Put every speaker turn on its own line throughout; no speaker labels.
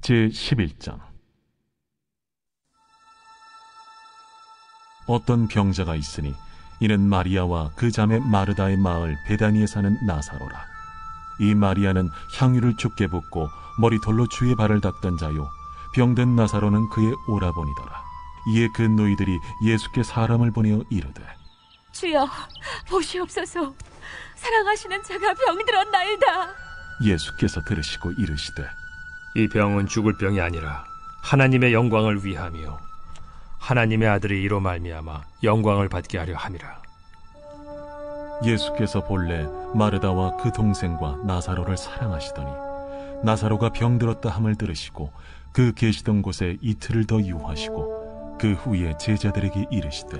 제11장. 어떤 병자가 있으니 이는 마리아와 그 자매 마르다의 마을 베다니에 사는 나사로라. 이 마리아는 향유를 죽게 붓고 머리털로 주의 발을 닦던 자요, 병든 나사로는 그의 오라버니더라. 이에 그 노이들이 예수께 사람을 보내어 이르되,
주여, 보시옵소서. 사랑하시는 자가 병들었나이다.
예수께서 들으시고 이르시되,
이 병은 죽을 병이 아니라 하나님의 영광을 위함이요 하나님의 아들이 이로 말미암아 영광을 받게 하려 함이라.
예수께서 본래 마르다와 그 동생과 나사로를 사랑하시더니 나사로가 병들었다 함을 들으시고 그 계시던 곳에 이틀을 더 유하시고 그 후에 제자들에게 이르시되,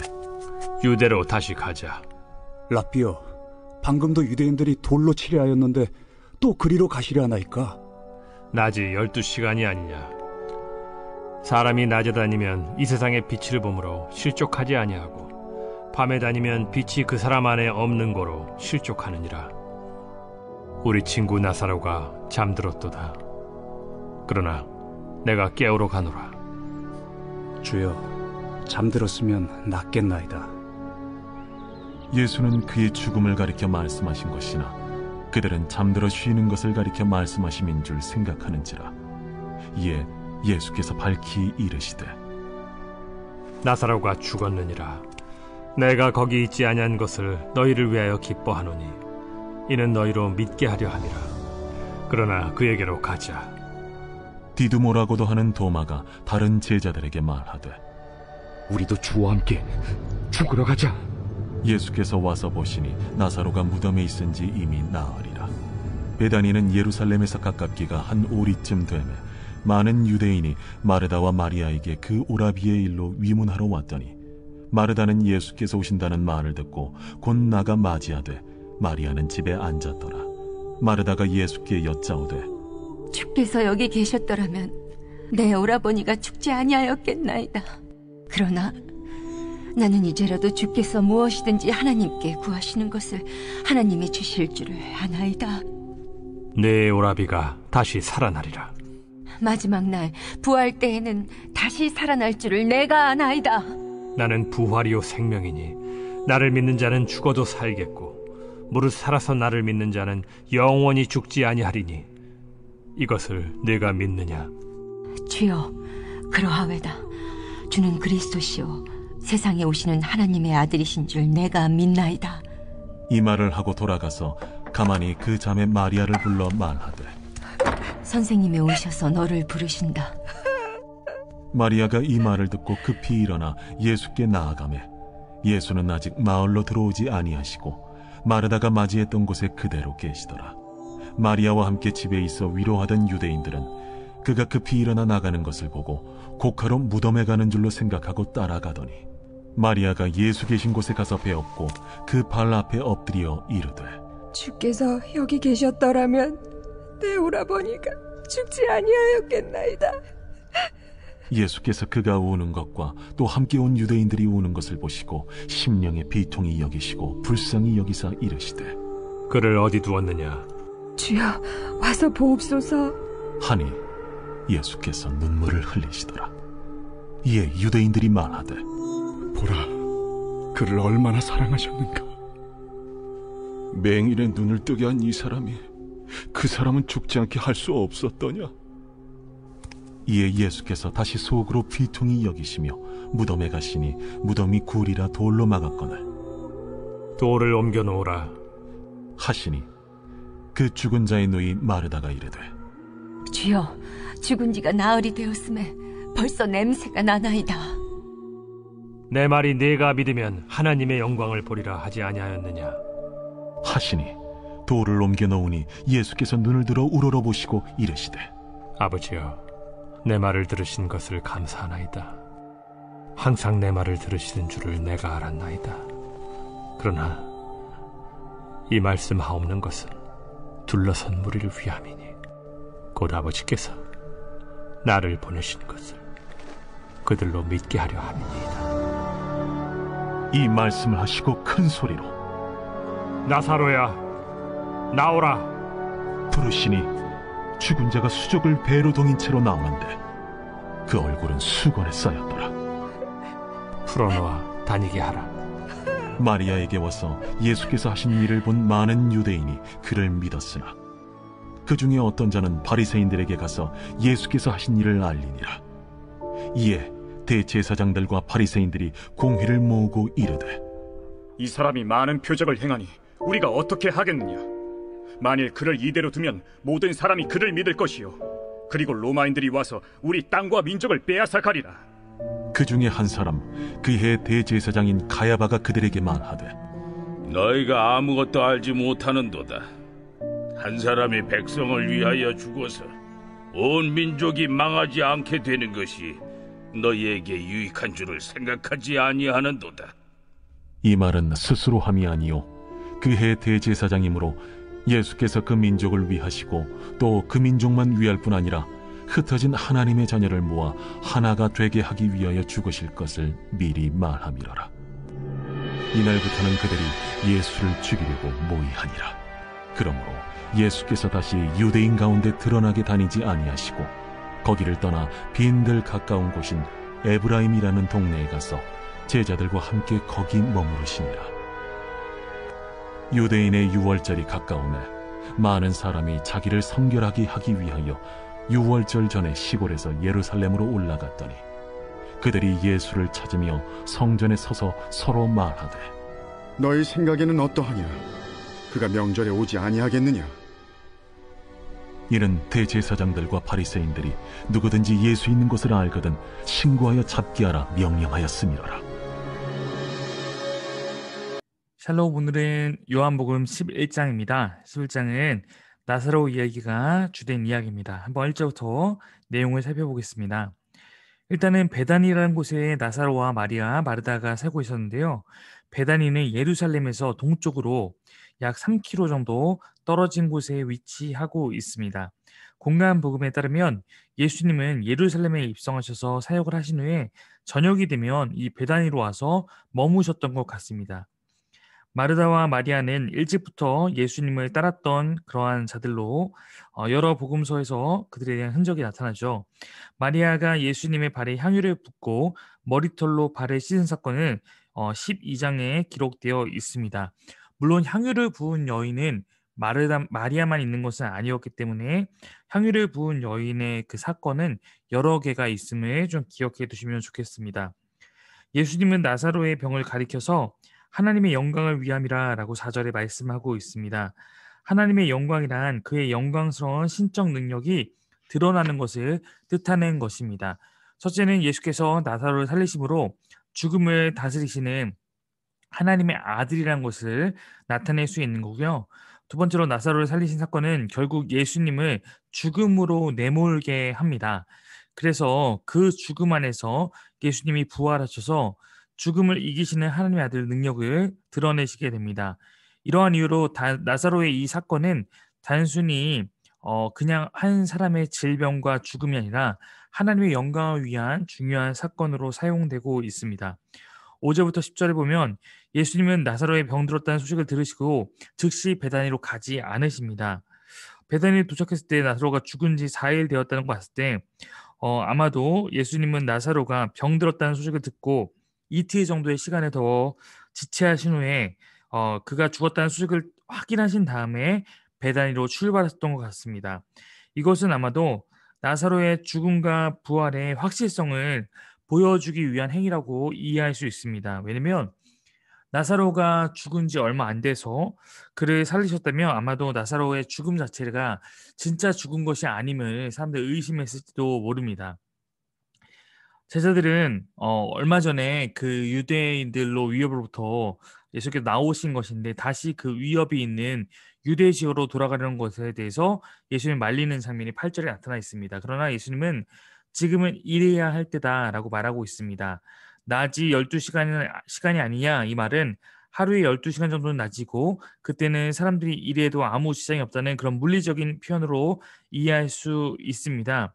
유대로 다시 가자.
랍비여, 방금도 유대인들이 돌로 치려 하였는데 또 그리로 가시려 하나이까?
낮이 12시간이 아니냐. 사람이 낮에 다니면 이 세상의 빛을 보므로 실족하지 아니하고 밤에 다니면 빛이 그 사람 안에 없는 거로 실족하느니라. 우리 친구 나사로가 잠들었도다. 그러나 내가 깨우러 가노라.
주여, 잠들었으면 낫겠나이다.
예수는 그의 죽음을 가리켜 말씀하신 것이나 그들은 잠들어 쉬는 것을 가리켜 말씀하심인 줄 생각하는지라. 이에 예수께서 밝히 이르시되,
나사로가 죽었느니라. 내가 거기 있지 아니한 것을 너희를 위하여 기뻐하노니 이는 너희로 믿게 하려 함이라. 그러나 그에게로 가자.
디두모라고도 하는 도마가 다른 제자들에게 말하되,
우리도 주와 함께 죽으러 가자.
예수께서 와서 보시니 나사로가 무덤에 있은지 이미 나으리라. 베다니는 예루살렘에서 가깝기가 한 오리쯤 되매 많은 유대인이 마르다와 마리아에게 그 오라비의 일로 위문하러 왔더니 마르다는 예수께서 오신다는 말을 듣고 곧 나가 맞이하되 마리아는 집에 앉았더라. 마르다가 예수께 여짜오되,
주께서 여기 계셨더라면 내 오라버니가 죽지 아니하였겠나이다. 그러나 나는 이제라도 주께서 무엇이든지 하나님께 구하시는 것을 하나님이 주실 줄을 아나이다.
내 오라비가 다시 살아나리라.
마지막 날 부활 때에는 다시 살아날 줄을 내가 아나이다.
나는 부활이요 생명이니 나를 믿는 자는 죽어도 살겠고 무릇 살아서 나를 믿는 자는 영원히 죽지 아니하리니 이것을 네가 믿느냐?
주여, 그러하외다. 주는 그리스도시요 세상에 오시는 하나님의 아들이신 줄 내가 믿나이다.
이 말을 하고 돌아가서 가만히 그 자매 마리아를 불러 말하되,
선생님이 오셔서 너를 부르신다.
마리아가 이 말을 듣고 급히 일어나 예수께 나아가매 예수는 아직 마을로 들어오지 아니하시고 마르다가 맞이했던 곳에 그대로 계시더라. 마리아와 함께 집에 있어 위로하던 유대인들은 그가 급히 일어나 나가는 것을 보고 곡하러 무덤에 가는 줄로 생각하고 따라가더니 마리아가 예수 계신 곳에 가서 배웠고 그 발 앞에 엎드려 이르되,
주께서 여기 계셨더라면 내 오라버니가 죽지 아니하였겠나이다.
예수께서 그가 우는 것과 또 함께 온 유대인들이 우는 것을 보시고 심령의 비통이 여기시고 불쌍히 여기사 이르시되,
그를 어디 두었느냐?
주여, 와서 보옵소서.
하니 예수께서 눈물을 흘리시더라. 이에 유대인들이 말하되,
보라, 그를 얼마나 사랑하셨는가.
맹인의 눈을 뜨게 한 이 사람이 그 사람은 죽지 않게 할 수 없었더냐? 이에 예수께서 다시 속으로 비통히 여기시며 무덤에 가시니 무덤이 굴이라 돌로 막았거늘
돌을 옮겨 놓으라
하시니 그 죽은 자의 누이 마르다가 이르되,
주여, 죽은 지가 나흘이 되었음에 벌써 냄새가 나나이다.
내 말이 네가 믿으면 하나님의 영광을 보리라 하지 아니하였느냐?
하시니 돌을 옮겨 놓으니 예수께서 눈을 들어 우러러보시고 이르시되,
아버지여, 내 말을 들으신 것을 감사하나이다. 항상 내 말을 들으시는 줄을 내가 알았나이다. 그러나 이 말씀하옵는 것은 둘러선 무리를 위함이니 곧 아버지께서 나를 보내신 것을 그들로 믿게 하려 함이니이다.
이 말씀을 하시고 큰 소리로
나사로야, 나오라.
부르시니 죽은 자가 수족을 배로 동인 채로 나오는데 그 얼굴은 수건에 쌓였더라.
풀어놓아 다니게 하라.
마리아에게 와서 예수께서 하신 일을 본 많은 유대인이 그를 믿었으나 그 중에 어떤 자는 바리새인들에게 가서 예수께서 하신 일을 알리니라. 이에 대제사장들과 바리새인들이 공회를 모으고 이르되,
이 사람이 많은 표적을 행하니 우리가 어떻게 하겠느냐? 만일 그를 이대로 두면 모든 사람이 그를 믿을 것이요, 그리고 로마인들이 와서 우리 땅과 민족을 빼앗아 가리라.
그 중에 한 사람 그 해 대제사장인 가야바가 그들에게 말하되,
너희가 아무것도 알지 못하는도다. 한 사람이 백성을 위하여 죽어서 온 민족이 망하지 않게 되는 것이 너희에게 유익한 줄을 생각하지 아니하는도다.
이 말은 스스로 함이 아니요 그 해 대제사장이므로 예수께서 그 민족을 위하시고 또 그 민족만 위할 뿐 아니라 흩어진 하나님의 자녀를 모아 하나가 되게 하기 위하여 죽으실 것을 미리 말함이로라. 이날부터는 그들이 예수를 죽이려고 모의하니라. 그러므로 예수께서 다시 유대인 가운데 드러나게 다니지 아니하시고 거기를 떠나 빈들 가까운 곳인 에브라임이라는 동네에 가서 제자들과 함께 거기 머무르시니라. 유대인의 유월절이 가까우매 많은 사람이 자기를 성결하게 하기 위하여 유월절 전에 시골에서 예루살렘으로 올라갔더니 그들이 예수를 찾으며 성전에 서서 서로 말하되,
너희 생각에는 어떠하냐? 그가 명절에 오지 아니하겠느냐?
이는 대제사장들과 바리새인들이 누구든지 예수 있는 곳을 알거든 신고하여 잡게 하라 명령하였음이로라.
샬롬, 오늘은 요한복음 11장입니다. 11장은 나사로 이야기가 주된 이야기입니다. 한번 1절부터 내용을 살펴보겠습니다. 일단은 베다니라는 곳에 나사로와 마리아, 마르다가 살고 있었는데요. 베다니는 예루살렘에서 동쪽으로 약 3km 정도 떨어진 곳에 위치하고 있습니다. 공간 복음에 따르면 예수님은 예루살렘에 입성하셔서 사역을 하신 후에 저녁이 되면 이 베다니로 와서 머무셨던 것 같습니다. 마르다와 마리아는 일찍부터 예수님을 따랐던 그러한 자들로 여러 복음서에서 그들에 대한 흔적이 나타나죠. 마리아가 예수님의 발에 향유를 붓고 머리털로 발을 씻은 사건은 12장에 기록되어 있습니다. 물론 향유를 부은 여인은 마리아만 있는 것은 아니었기 때문에 향유를 부은 여인의 그 사건은 여러 개가 있음을 좀 기억해 두시면 좋겠습니다. 예수님은 나사로의 병을 가리켜서 하나님의 영광을 위함이라 라고 4절에 말씀하고 있습니다. 하나님의 영광이란 그의 영광스러운 신적 능력이 드러나는 것을 뜻하는 것입니다. 첫째는 예수께서 나사로를 살리심으로 죽음을 다스리시는 하나님의 아들이라는 것을 나타낼 수 있는 거고요. 두 번째로 나사로를 살리신 사건은 결국 예수님을 죽음으로 내몰게 합니다. 그래서 그 죽음 안에서 예수님이 부활하셔서 죽음을 이기시는 하나님의 아들 능력을 드러내시게 됩니다. 이러한 이유로 나사로의 이 사건은 단순히 그냥 한 사람의 질병과 죽음이 아니라 하나님의 영광을 위한 중요한 사건으로 사용되고 있습니다. 5절부터 10절에 보면 예수님은 나사로의 병들었다는 소식을 들으시고 즉시 베다니로 가지 않으십니다. 베다니에 도착했을 때 나사로가 죽은 지 4일 되었다는 걸 봤을 때 아마도 예수님은 나사로가 병들었다는 소식을 듣고 이틀 정도의 시간을 더 지체하신 후에 그가 죽었다는 소식을 확인하신 다음에 베다니로 출발하셨던 것 같습니다. 이것은 아마도 나사로의 죽음과 부활의 확실성을 보여주기 위한 행위라고 이해할 수 있습니다. 왜냐하면 나사로가 죽은 지 얼마 안 돼서 그를 살리셨다면 아마도 나사로의 죽음 자체가 진짜 죽은 것이 아님을 사람들이 의심했을지도 모릅니다. 제자들은 얼마 전에 그 유대인들로 위협으로부터 예수께서 나오신 것인데 다시 그 위협이 있는 유대 지역으로 돌아가려는 것에 대해서 예수님 말리는 장면이 8절에 나타나 있습니다. 그러나 예수님은 지금은 일해야 할 때다라고 말하고 있습니다. 낮이 12시간이 아니냐, 이 말은 하루에 12시간 정도는 낮이고 그때는 사람들이 일해도 아무 지장이 없다는 그런 물리적인 표현으로 이해할 수 있습니다.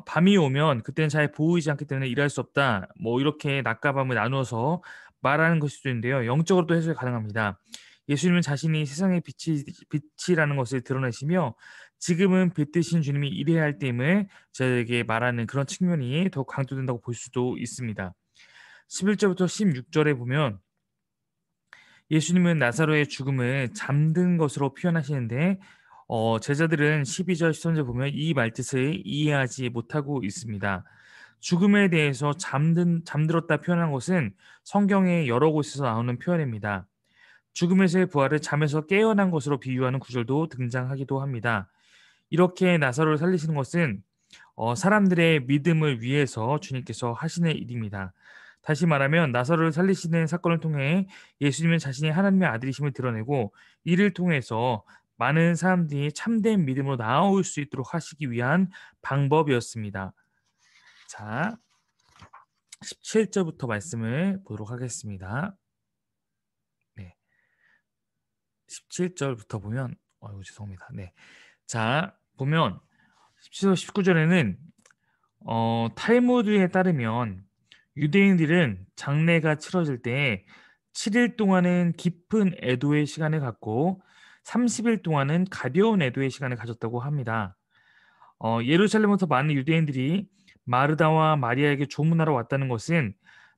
밤이 오면 그때는 잘 보이지 않기 때문에 일할 수 없다. 뭐 이렇게 낮과 밤을 나누어서 말하는 것일 수도 있는데요. 영적으로도 해석이 가능합니다. 예수님은 자신이 세상의 빛이라는 것을 드러내시며 지금은 빛 되신 주님이 일해야 할 때임을 저에게 말하는 그런 측면이 더 강조된다고 볼 수도 있습니다. 11절부터 16절에 보면 예수님은 나사로의 죽음을 잠든 것으로 표현하시는데 제자들은 12절, 13절 보면 이 말뜻을 이해하지 못하고 있습니다. 죽음에 대해서 잠들었다 표현한 것은 성경의 여러 곳에서 나오는 표현입니다. 죽음에서의 부활을 잠에서 깨어난 것으로 비유하는 구절도 등장하기도 합니다. 이렇게 나사로를 살리시는 것은 사람들의 믿음을 위해서 주님께서 하시는 일입니다. 다시 말하면 나사로를 살리시는 사건을 통해 예수님은 자신이 하나님의 아들이심을 드러내고 이를 통해서 많은 사람들이 참된 믿음으로 나아올 수 있도록 하시기 위한 방법이었습니다. 자, 17절부터 말씀을 보도록 하겠습니다. 네, 17절부터 보면 죄송합니다. 네, 자 보면 17절, 19절에는 탈무드에 따르면 유대인들은 장례가 치러질 때 7일 동안은 깊은 애도의 시간을 갖고 30일 동안은 가벼운 애도의 시간을 가졌다고 합니다. 예루살렘부터 많은 유대인들이 마르다와 마리아에게 조문하러 왔다는 것은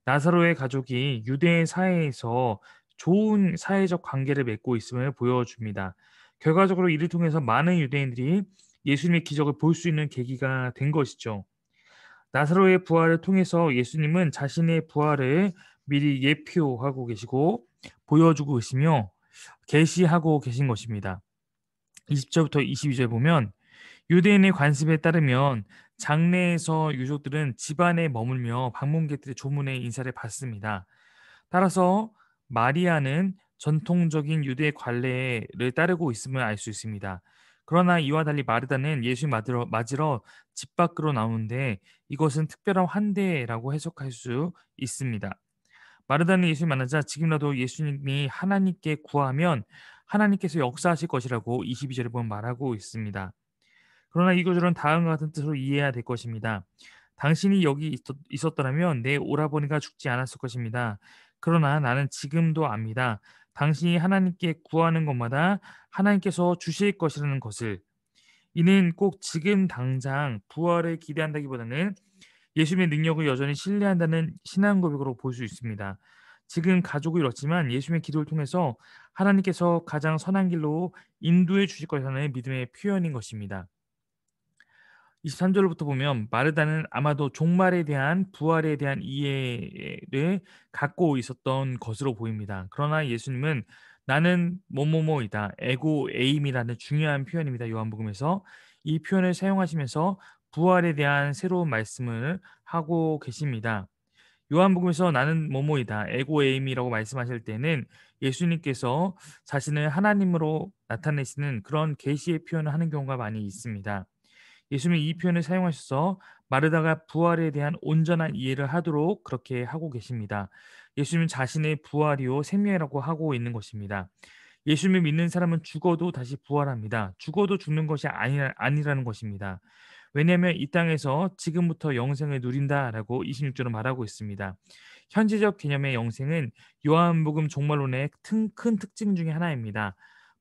나사로의 가족이 유대 사회에서 좋은 사회적 관계를 맺고 있음을 보여줍니다. 결과적으로 이를 통해서 많은 유대인들이 예수님의 기적을 볼 수 있는 계기가 된 것이죠. 나사로의 부활을 통해서 예수님은 자신의 부활을 미리 예표하고 계시고 보여주고 계시며 계시하고 계신 것입니다. 20절부터 22절 보면 유대인의 관습에 따르면 장례에서 유족들은 집안에 머물며 방문객들의 조문의 인사를 받습니다. 따라서 마리아는 전통적인 유대 관례를 따르고 있음을 알 수 있습니다. 그러나 이와 달리 마르다는 예수님 맞으러 집 밖으로 나오는데 이것은 특별한 환대라고 해석할 수 있습니다. 마르다는 예수님 만나자 지금이라도 예수님이 하나님께 구하면 하나님께서 역사하실 것이라고 22절에 보면 말하고 있습니다. 그러나 이 구절은 다음과 같은 뜻으로 이해해야 될 것입니다. 당신이 여기 있었더라면 내 오라버니가 죽지 않았을 것입니다. 그러나 나는 지금도 압니다. 당신이 하나님께 구하는 것마다 하나님께서 주실 것이라는 것을. 이는 꼭 지금 당장 부활을 기대한다기보다는 예수님의 능력을 여전히 신뢰한다는 신앙 고백으로 볼 수 있습니다. 지금 가족을 잃었지만 예수님의 기도를 통해서 하나님께서 가장 선한 길로 인도해 주실 것이라는 믿음의 표현인 것입니다. 23절부터 보면 마르다는 아마도 종말에 대한 부활에 대한 이해를 갖고 있었던 것으로 보입니다. 그러나 예수님은 나는 뭐뭐뭐이다. 에고 에임이라는 중요한 표현입니다. 요한복음에서 이 표현을 사용하시면서 부활에 대한 새로운 말씀을 하고 계십니다. 요한복음에서 나는 뭐뭐이다. 에고 에임이라고 말씀하실 때는 예수님께서 자신을 하나님으로 나타내시는 그런 계시의 표현을 하는 경우가 많이 있습니다. 예수님이 이 표현을 사용하셔서 마르다가 부활에 대한 온전한 이해를 하도록 그렇게 하고 계십니다. 예수님은 자신의 부활이요 생명이라고 하고 있는 것입니다. 예수님을 믿는 사람은 죽어도 다시 부활합니다. 죽어도 죽는 것이 아니라는 것입니다. 왜냐하면 이 땅에서 지금부터 영생을 누린다라고 26절은 말하고 있습니다. 현재적 개념의 영생은 요한복음 종말론의 큰 특징 중에 하나입니다.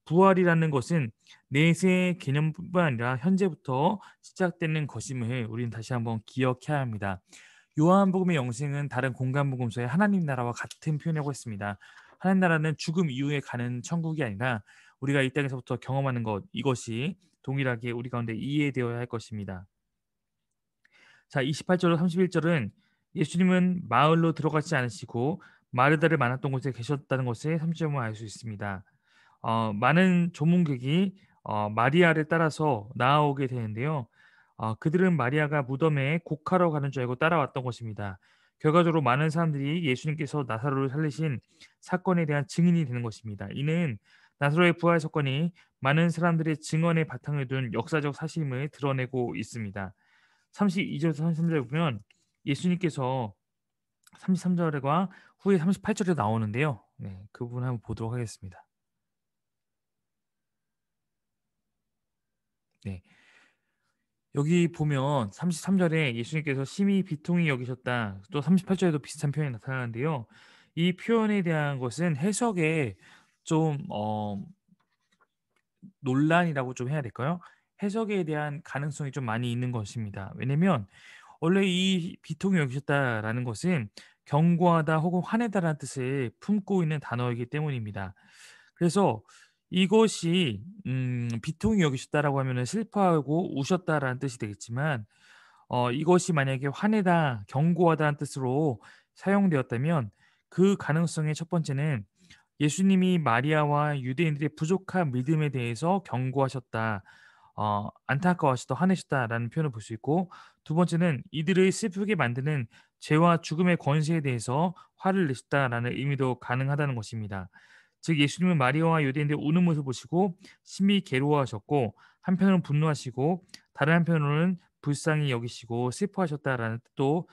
부활이라는 것은 내세의 개념뿐만 아니라 현재부터 시작되는 것임을 우리는 다시 한번 기억해야 합니다. 요한복음의 영생은 다른 공간복음서의 하나님 나라와 같은 표현이라고 했습니다. 하나님 나라는 죽음 이후에 가는 천국이 아니라 우리가 이 땅에서부터 경험하는 것, 이것이 동일하게 우리 가운데 이해되어야 할 것입니다. 자, 28절로 31절은 예수님은 마을로 들어가지 않으시고 마르다를 만났던 곳에 계셨다는 것을 30절에 알 수 있습니다. 많은 조문객이 마리아를 따라서 나아오게 되는데요. 그들은 마리아가 무덤에 곡하러 가는 줄 알고 따라왔던 것입니다. 결과적으로 많은 사람들이 예수님께서 나사로를 살리신 사건에 대한 증인이 되는 것입니다. 이는 나사로의 부활 사건이 많은 사람들의 증언에 바탕을 둔 역사적 사실임을 드러내고 있습니다. 32절에서 33절에 보면 예수님께서 33절과 후에 38절에 나오는데요. 네, 그 부분 한번 보도록 하겠습니다. 네. 여기 보면 33절에 예수님께서 심히 비통히 여기셨다. 또 38절에도 비슷한 표현이 나타나는데요. 이 표현에 대한 것은 해석에 좀 논란이라고 좀 해야 될까요? 해석에 대한 가능성이 좀 많이 있는 것입니다. 왜냐면 원래 이 비통히 여기셨다라는 것은 경고하다 혹은 화내다라는 뜻을 품고 있는 단어이기 때문입니다. 그래서 이것이 비통히 여기셨다라고 하면은 슬퍼하고 우셨다라는 뜻이 되겠지만 이것이 만약에 화내다, 경고하다는 뜻으로 사용되었다면 그 가능성의 첫 번째는 예수님이 마리아와 유대인들의 부족한 믿음에 대해서 경고하셨다. 안타까워하셨다, 화내셨다라는 표현을 볼 수 있고, 두 번째는 이들을 슬프게 만드는 죄와 죽음의 권세에 대해서 화를 내셨다라는 의미도 가능하다는 것입니다. 즉 예수님은 마리아와 유대인들의 우는 모습을 보시고 심히 괴로워하셨고, 한편으로는 분노하시고 다른 한편으로는 불쌍히 여기시고 슬퍼하셨다라는 뜻도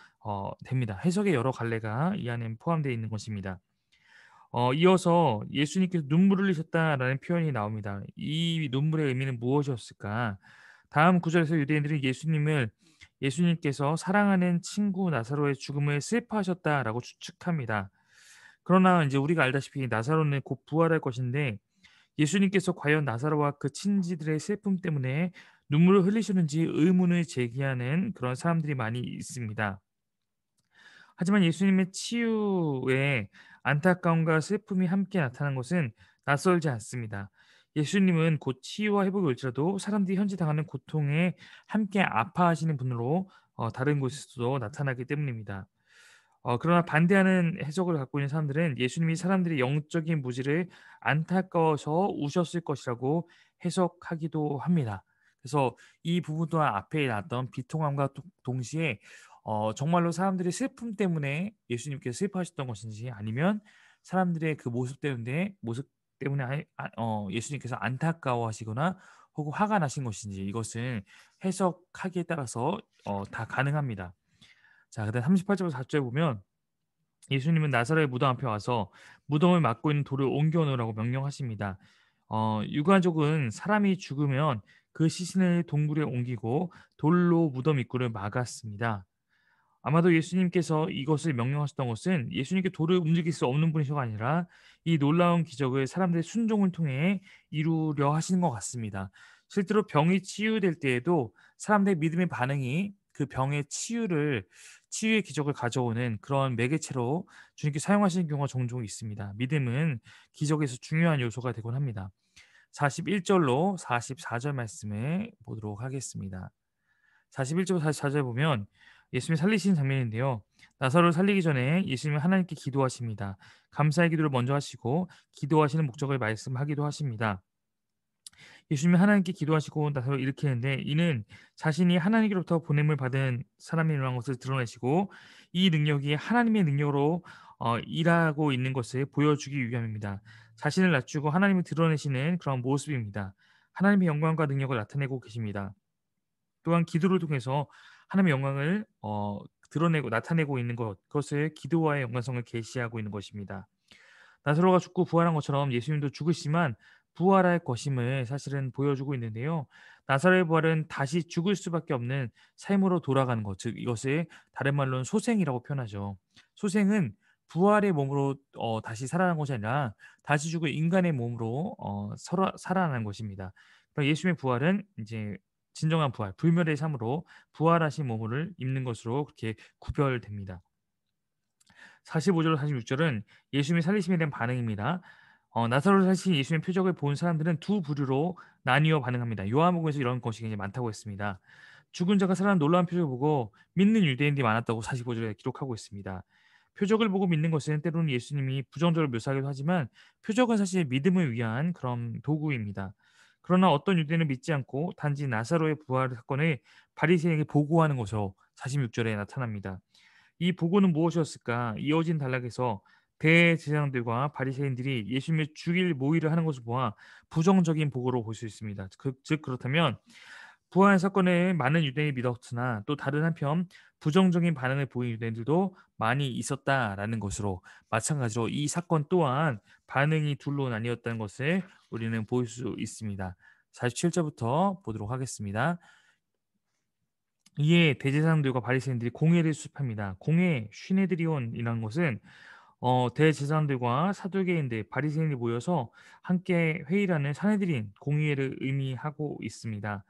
됩니다. 해석의 여러 갈래가 이 안에 포함되어 있는 것입니다. 이어서 예수님께서 눈물을 흘리셨다라는 표현이 나옵니다. 이 눈물의 의미는 무엇이었을까? 다음 구절에서 유대인들이 예수님께서 사랑하는 친구 나사로의 죽음을 슬퍼하셨다라고 추측합니다. 그러나 이제 우리가 알다시피 나사로는 곧 부활할 것인데 예수님께서 과연 나사로와 그 친지들의 슬픔 때문에 눈물을 흘리셨는지 의문을 제기하는 그런 사람들이 많이 있습니다. 하지만 예수님의 치유에 안타까움과 슬픔이 함께 나타난 것은 낯설지 않습니다. 예수님은 곧 치유와 회복이 올지라도 사람들이 현재 당하는 고통에 함께 아파하시는 분으로 다른 곳에서도 나타나기 때문입니다. 그러나 반대하는 해석을 갖고 있는 사람들은 예수님이 사람들의 영적인 무지를 안타까워서 우셨을 것이라고 해석하기도 합니다. 그래서 이 부분 또한 앞에 나왔던 비통함과 동시에 정말로 사람들의 슬픔 때문에 예수님께서 슬퍼하셨던 것인지 아니면 사람들의 그 모습 때문에 예수님께서 안타까워하시거나 혹은 화가 나신 것인지 이것은 해석하기에 따라서 다 가능합니다. 자, 그다음 38절부터 4절에 보면 예수님은 나사렛 무덤 앞에 와서 무덤을 막고 있는 돌을 옮겨 놓으라고 명령하십니다. 유가족은 사람이 죽으면 그 시신을 동굴에 옮기고 돌로 무덤 입구를 막았습니다. 아마도 예수님께서 이것을 명령하셨던 것은 예수님께 돌을 움직일 수 없는 분이셔가 아니라 이 놀라운 기적을 사람들의 순종을 통해 이루려 하시는 것 같습니다. 실제로 병이 치유될 때에도 사람들의 믿음의 반응이 그 병의 치유의 기적을 가져오는 그런 매개체로 주님께 사용하시는 경우가 종종 있습니다. 믿음은 기적에서 중요한 요소가 되곤 합니다. 41절로 44절 말씀을 보도록 하겠습니다. 41절 44절 보면 예수님이 살리신 장면인데요. 나사로를 살리기 전에 예수님은 하나님께 기도하십니다. 감사의 기도를 먼저 하시고 기도하시는 목적을 말씀하기도 하십니다. 예수님이 하나님께 기도하시고 나사로를 일으키는데 이는 자신이 하나님께로부터 보냄을 받은 사람이라는 것을 드러내시고 이 능력이 하나님의 능력으로 일하고 있는 것을 보여주기 위함입니다. 자신을 낮추고 하나님을 드러내시는 그런 모습입니다. 하나님의 영광과 능력을 나타내고 계십니다. 또한 기도를 통해서 하나님의 영광을 드러내고 나타내고 있는 그것을 기도와의 연관성을 계시하고 있는 것입니다. 나사로가 죽고 부활한 것처럼 예수님도 죽으시지만 부활할 것임을 사실은 보여주고 있는데요. 나사로의 부활은 다시 죽을 수밖에 없는 삶으로 돌아가는 것, 즉 이것을 다른 말로는 소생이라고 표현하죠. 소생은 부활의 몸으로 다시 살아나는 것이 아니라 다시 죽을 인간의 몸으로 살아나는 것입니다. 그러니까 예수님의 부활은 이제 진정한 부활, 불멸의 삶으로 부활하신 몸을 입는 것으로 그렇게 구별됩니다. 45절, 46절은 예수님이 살리심에 대한 반응입니다. 나사로를 살리신 예수님의 표적을 본 사람들은 두 부류로 나뉘어 반응합니다. 요한복음에서 이런 것이 굉장히 많다고 했습니다. 죽은 자가 살아난 놀라운 표적을 보고 믿는 유대인들이 많았다고 45절에 기록하고 있습니다. 표적을 보고 믿는 것은 때로는 예수님이 부정적으로 묘사하기도 하지만 표적은 사실 믿음을 위한 그런 도구입니다. 그러나 어떤 유대인은 믿지 않고 단지 나사로의 부활 사건을 바리새인에게 보고하는 것으로 46절에 나타납니다. 이 보고는 무엇이었을까? 이어진 단락에서 대제사장들과 바리새인들이 예수님을 죽일 모의를 하는 것을 보아 부정적인 보고로 볼 수 있습니다. 즉 그렇다면 부활 사건에 많은 유대인이 믿었으나 또 다른 한편 부정적인 반응을 보인 유대인들도 많이 있었다라는 것으로 마찬가지로 이 사건 또한 반응이 둘로 나뉘었다는 것을 우리는 볼 수 있습니다. 47절부터 보도록 하겠습니다. 이에 대제사장들과 바리새인들이 공회를 수습합니다. 공회, 시네드리온이라는 것은 대제사장들과 사두개인들, 바리새인이 모여서 함께 회의라는 사내들인 공의회를 의미하고 있습니다.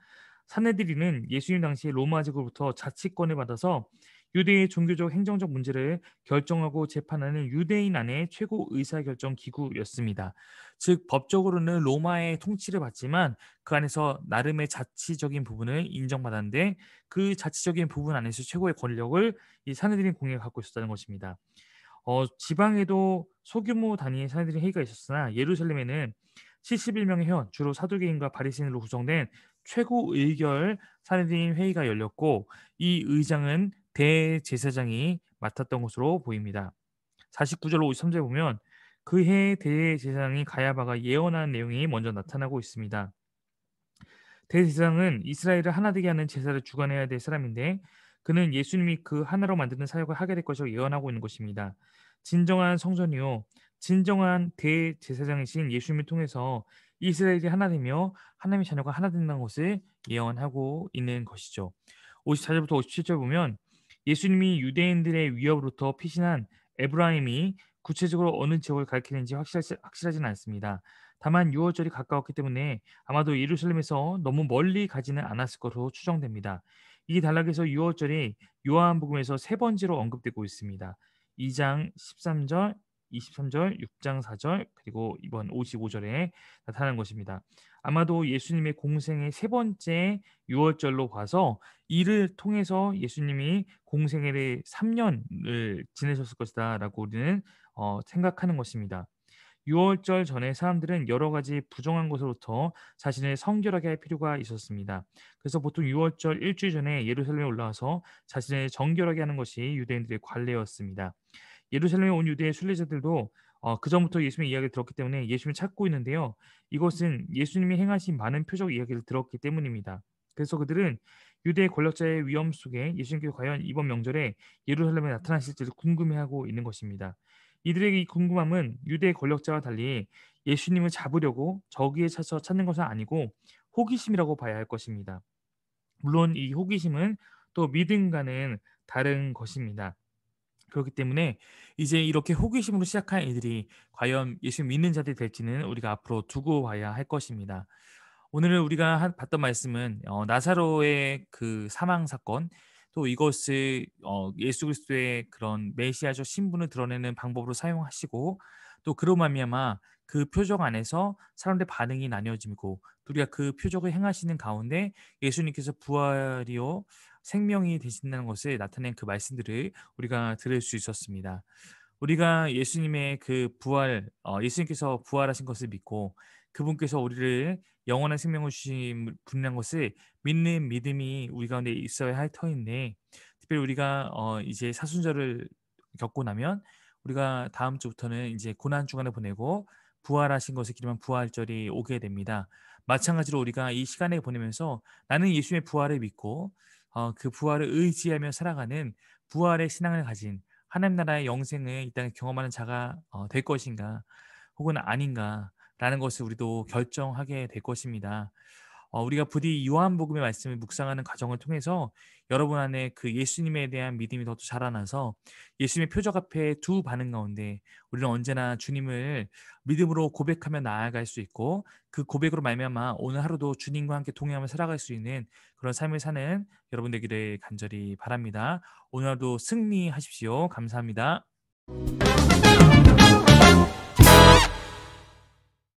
사내들인은 예수님 당시 로마 제국으로부터 자치권을 받아서 유대의 종교적 행정적 문제를 결정하고 재판하는 유대인 안의 최고 의사결정 기구였습니다. 즉 법적으로는 로마의 통치를 받지만 그 안에서 나름의 자치적인 부분을 인정받았는데 그 자치적인 부분 안에서 최고의 권력을 이 사내들인 공회가 갖고 있었다는 것입니다. 지방에도 소규모 단위의 사내들인 회의가 있었으나 예루살렘에는 71명의 회원, 주로 사두개인과 바리새인으로 구성된 최고 의결 사내들인 회의가 열렸고 이 의장은 대제사장이 맡았던 것으로 보입니다. 49절 53절에 보면 그해 대제사장이 가야바가 예언한 내용이 먼저 나타나고 있습니다. 대제사장은 이스라엘을 하나 되게 하는 제사를 주관해야 될 사람인데 그는 예수님이 그 하나로 만드는 사역을 하게 될 것이라고 예언하고 있는 것입니다. 진정한 성전이요 진정한 대제사장이신 예수님을 통해서 이스라엘이 하나 되며 하나님의 자녀가 하나 된다는 것을 예언하고 있는 것이죠. 54절부터 57절 보면 예수님이 유대인들의 위협으로부터 피신한 에브라임이 구체적으로 어느 지역을 가리키는지 확실하지는 않습니다. 다만 6월절이 가까웠기 때문에 아마도 예루살렘에서 너무 멀리 가지는 않았을 것으로 추정됩니다. 이 단락에서 6월절이 요한복음에서 세 번째로 언급되고 있습니다. 2장 13절, 23절, 6장 4절, 그리고 이번 55절에 나타난 것입니다. 아마도 예수님의 공생의 세 번째 6월절로 봐서 이를 통해서 예수님이 공생애를 3년을 지내셨을 것이다 라고 우리는 생각하는 것입니다. 6월절 전에 사람들은 여러 가지 부정한 것으로부터 자신을 성결하게 할 필요가 있었습니다. 그래서 보통 6월절 일주일 전에 예루살렘에 올라와서 자신을 정결하게 하는 것이 유대인들의 관례였습니다. 예루살렘에 온 유대의 순례자들도 그 전부터 예수님의 이야기를 들었기 때문에 예수님을 찾고 있는데요. 이것은 예수님이 행하신 많은 표적 이야기를 들었기 때문입니다. 그래서 그들은 유대 권력자의 위험 속에 예수님께서 과연 이번 명절에 예루살렘에 나타나실지를 궁금해하고 있는 것입니다. 이들에게 이 궁금함은 유대 권력자와 달리 예수님을 잡으려고 저기에 차서 찾는 것은 아니고 호기심이라고 봐야 할 것입니다. 물론 이 호기심은 또 믿음과는 다른 것입니다. 그렇기 때문에 이제 이렇게 호기심으로 시작한 이들이 과연 예수 믿는 자들이 될지는 우리가 앞으로 두고 봐야 할 것입니다. 오늘 우리가 봤던 말씀은 나사로의 그 사망 사건 또 이것을 예수 그리스도의 그런 메시아적 신분을 드러내는 방법으로 사용하시고 또 그로 말미암아 그 표적 안에서 사람들의 반응이 나뉘어지고 우리가 그 표적을 행하시는 가운데 예수님께서 부활이요 생명이 되신다는 것을 나타낸 그 말씀들을 우리가 들을 수 있었습니다. 우리가 예수님의 그 부활, 예수님께서 부활하신 것을 믿고 그분께서 우리를 영원한 생명을 주신 분이라는 것을 믿는 믿음이 우리 가운데 있어야 할 터인데 특별히 우리가 이제 사순절을 겪고 나면 우리가 다음 주부터는 이제 고난 주간을 보내고 부활하신 것을 기념한 부활절이 오게 됩니다. 마찬가지로 우리가 이 시간을 보내면서 나는 예수님의 부활을 믿고 그 부활을 의지하며 살아가는 부활의 신앙을 가진 하나님 나라의 영생을 이 땅에 경험하는 자가 될 것인가 혹은 아닌가 라는 것을 우리도 결정하게 될 것입니다. 우리가 부디 요한복음의 말씀을 묵상하는 과정을 통해서 여러분 안에 그 예수님에 대한 믿음이 더 자라나서 예수님의 표적 앞에 두 반응 가운데 우리는 언제나 주님을 믿음으로 고백하며 나아갈 수 있고 그 고백으로 말미암아 오늘 하루도 주님과 함께 동행하며 살아갈 수 있는 그런 삶을 사는 여러분 되기를 간절히 바랍니다. 오늘 하루도 승리하십시오. 감사합니다.